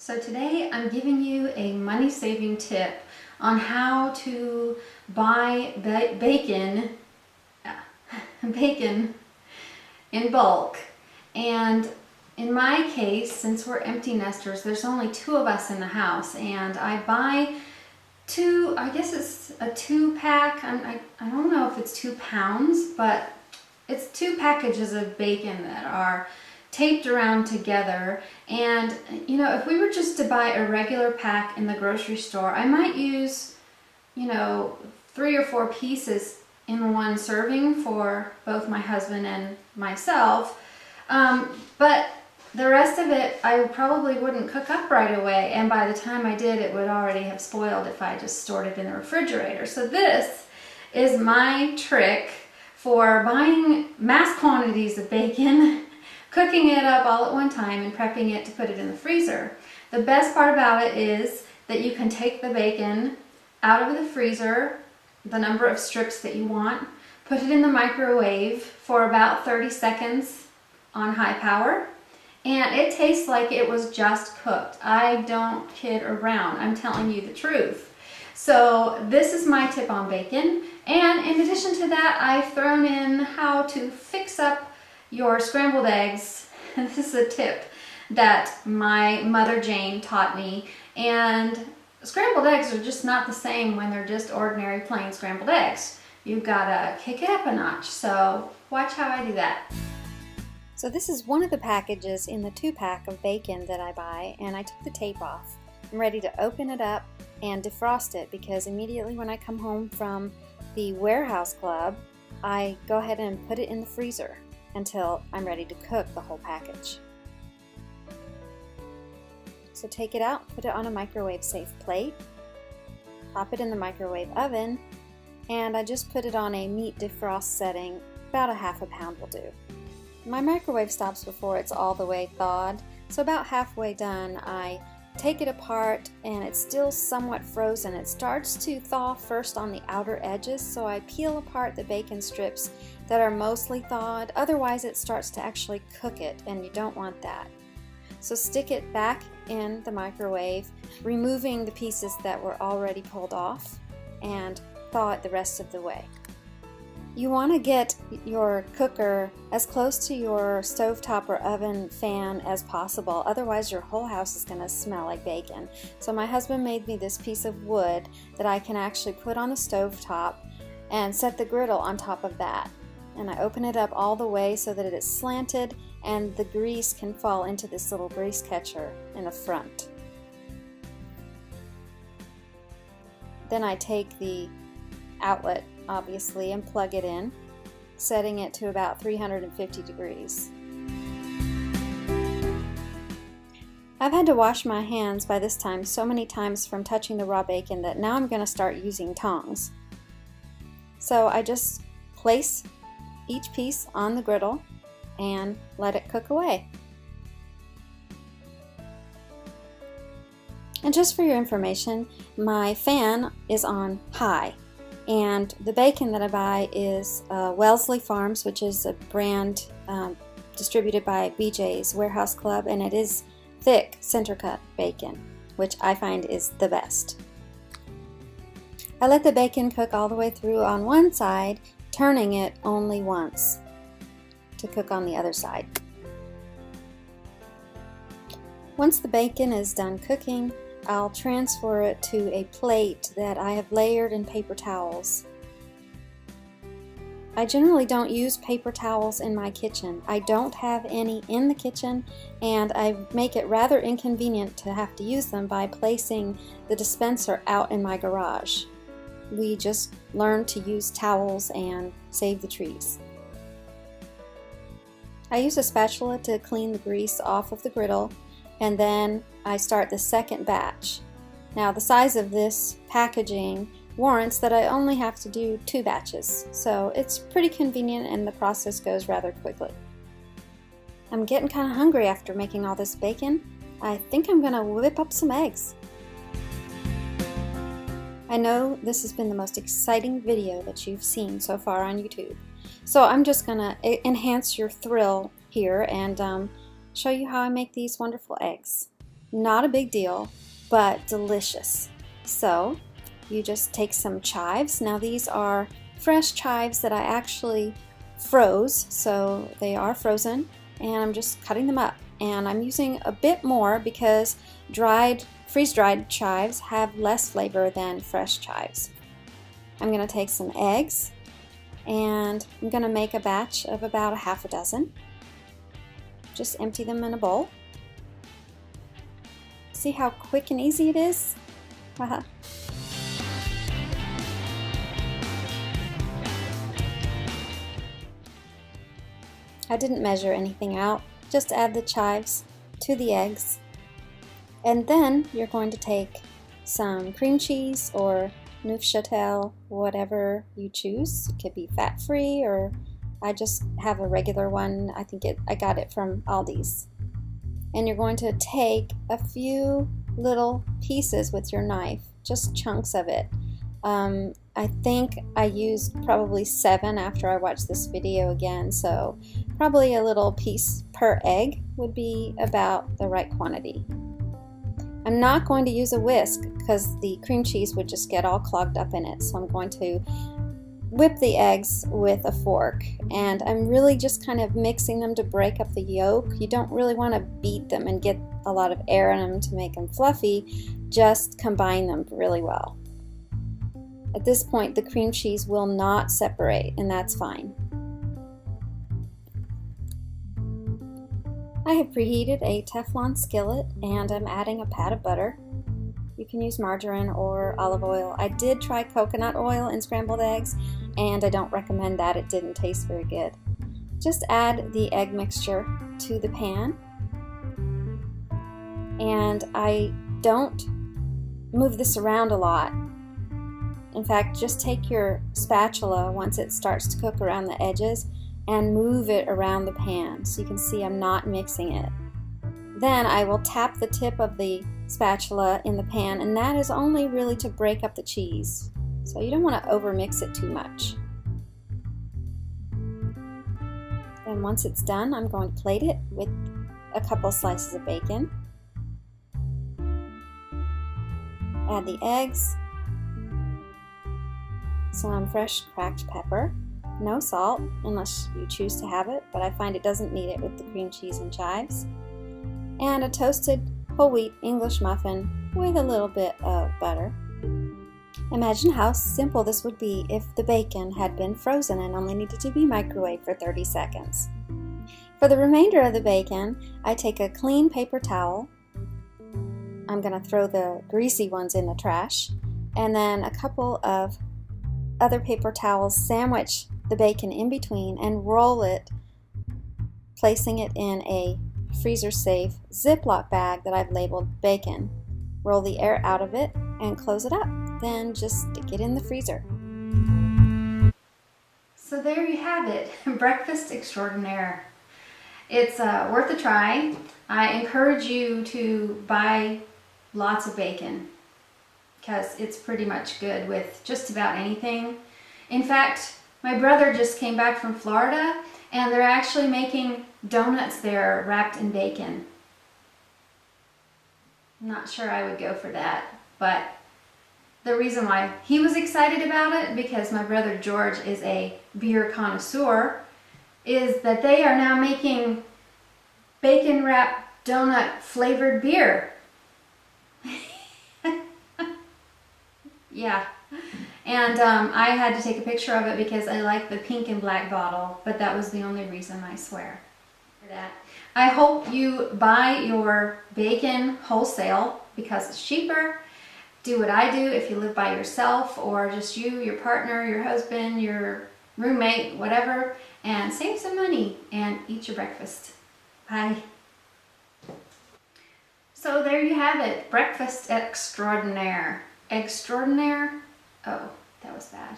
So today I'm giving you a money-saving tip on how to buy bacon in bulk. And in my case, since we're empty nesters, there's only 2 of us in the house, and I buy two, I guess it's a 2-pack. I don't know if it's 2 pounds, but it's 2 packages of bacon that are taped around together. And you know, if we were just to buy a regular pack in the grocery store, I might use, you know, 3 or 4 pieces in one serving for both my husband and myself, but the rest of it I probably wouldn't cook up right away, and by the time I did, it would already have spoiled if I just stored it in the refrigerator. So this is my trick for buying mass quantities of bacon, cooking it up all at one time, and prepping it to put it in the freezer. The best part about it is that you can take the bacon out of the freezer, the number of strips that you want, put it in the microwave for about 30 seconds on high power, and it tastes like it was just cooked. I don't kid around. I'm telling you the truth. So this is my tip on bacon, and in addition to that, I've thrown in how to fix up your scrambled eggs. This is a tip that my mother Jane taught me, and scrambled eggs are just not the same when they're just ordinary plain scrambled eggs. You've got to kick it up a notch, so watch how I do that. So this is one of the packages in the 2-pack of bacon that I buy, and I took the tape off. I'm ready to open it up and defrost it, because immediately when I come home from the warehouse club, I go ahead and put it in the freezer until I'm ready to cook the whole package. So take it out, put it on a microwave safe plate, pop it in the microwave oven, and I just put it on a meat defrost setting. About a ½ pound will do. My microwave stops before it's all the way thawed, so about halfway done I take it apart, and it's still somewhat frozen. It starts to thaw first on the outer edges, so I peel apart the bacon strips that are mostly thawed. Otherwise it starts to actually cook it, and you don't want that. So stick it back in the microwave, removing the pieces that were already pulled off, and thaw it the rest of the way. You want to get your cooker as close to your stovetop or oven fan as possible, otherwise your whole house is going to smell like bacon. So my husband made me this piece of wood that I can actually put on the stovetop and set the griddle on top of that. And I open it up all the way so that it is slanted, and the grease can fall into this little grease catcher in the front. Then I take the outlet, obviously, and plug it in, setting it to about 350 degrees. I've had to wash my hands by this time so many times from touching the raw bacon that now I'm going to start using tongs. So I just place each piece on the griddle and let it cook away. And just for your information, my fan is on high, and the bacon that I buy is Wellesley Farms, which is a brand distributed by BJ's Warehouse Club, and it is thick center cut bacon, which I find is the best. I let the bacon cook all the way through on one side, turning it only once to cook on the other side. Once the bacon is done cooking, I'll transfer it to a plate that I have layered in paper towels. I generally don't use paper towels in my kitchen. I don't have any in the kitchen, and I make it rather inconvenient to have to use them by placing the dispenser out in my garage. We just learned to use towels and save the trees. I use a spatula to clean the grease off of the griddle, and then I start the second batch. Now the size of this packaging warrants that I only have to do 2 batches, so it's pretty convenient and the process goes rather quickly. I'm getting kind of hungry after making all this bacon. I think I'm gonna whip up some eggs. I know this has been the most exciting video that you've seen so far on YouTube, so I'm just gonna enhance your thrill here and show you how I make these wonderful eggs. Not a big deal, but delicious. So you just take some chives. Now these are fresh chives that I actually froze, so they are frozen, and I'm just cutting them up. And I'm using a bit more because freeze-dried chives have less flavor than fresh chives. I'm going to take some eggs, and I'm going to make a batch of about a half a dozen. Just empty them in a bowl. See how quick and easy it is? Haha. I didn't measure anything out, just add the chives to the eggs. And then you're going to take some cream cheese or Neufchâtel, whatever you choose. It could be fat-free, or I just have a regular one. I got it from Aldi's. And you're going to take a few little pieces with your knife, just chunks of it. I think I used probably 7 after I watched this video again, so probably a little piece per egg would be about the right quantity. I'm not going to use a whisk because the cream cheese would just get all clogged up in it, so I'm going to whip the eggs with a fork, and I'm really just kind of mixing them to break up the yolk. You don't really want to beat them and get a lot of air in them to make them fluffy, just combine them really well. At this point, the cream cheese will not separate, and that's fine. I have preheated a Teflon skillet, and I'm adding a pat of butter. You can use margarine or olive oil. I did try coconut oil in scrambled eggs, and I don't recommend that. It didn't taste very good. Just add the egg mixture to the pan, and I don't move this around a lot. In fact, just take your spatula once it starts to cook around the edges and move it around the pan so you can see I'm not mixing it. Then I will tap the tip of the spatula in the pan, and that is only really to break up the cheese. So you don't want to over mix it too much. And once it's done, I'm going to plate it with a couple slices of bacon. Add the eggs, some fresh cracked pepper, no salt unless you choose to have it, but I find it doesn't need it with the cream cheese and chives, and a toasted whole wheat English muffin with a little bit of butter. Imagine how simple this would be if the bacon had been frozen and only needed to be microwaved for 30 seconds. For the remainder of the bacon, I take a clean paper towel. I'm going to throw the greasy ones in the trash, and then a couple of other paper towels sandwich the bacon in between and roll it, placing it in a freezer-safe Ziploc bag that I've labeled bacon. Roll the air out of it and close it up. Then just stick it in the freezer. So there you have it, breakfast extraordinaire. It's worth a try. I encourage you to buy lots of bacon because it's pretty much good with just about anything. In fact, my brother just came back from Florida, and they're actually making donuts there wrapped in bacon. I'm not sure I would go for that, but the reason why he was excited about it, because my brother George is a beer connoisseur, is that they are now making bacon wrapped donut flavored beer. Yeah. And I had to take a picture of it because I like the pink and black bottle, but that was the only reason, I swear. For that. I hope you buy your bacon wholesale because it's cheaper. Do what I do if you live by yourself, or just you, your partner, your husband, your roommate, whatever, and save some money and eat your breakfast. Bye. So there you have it, breakfast extraordinaire. Extraordinaire? Oh, that was bad.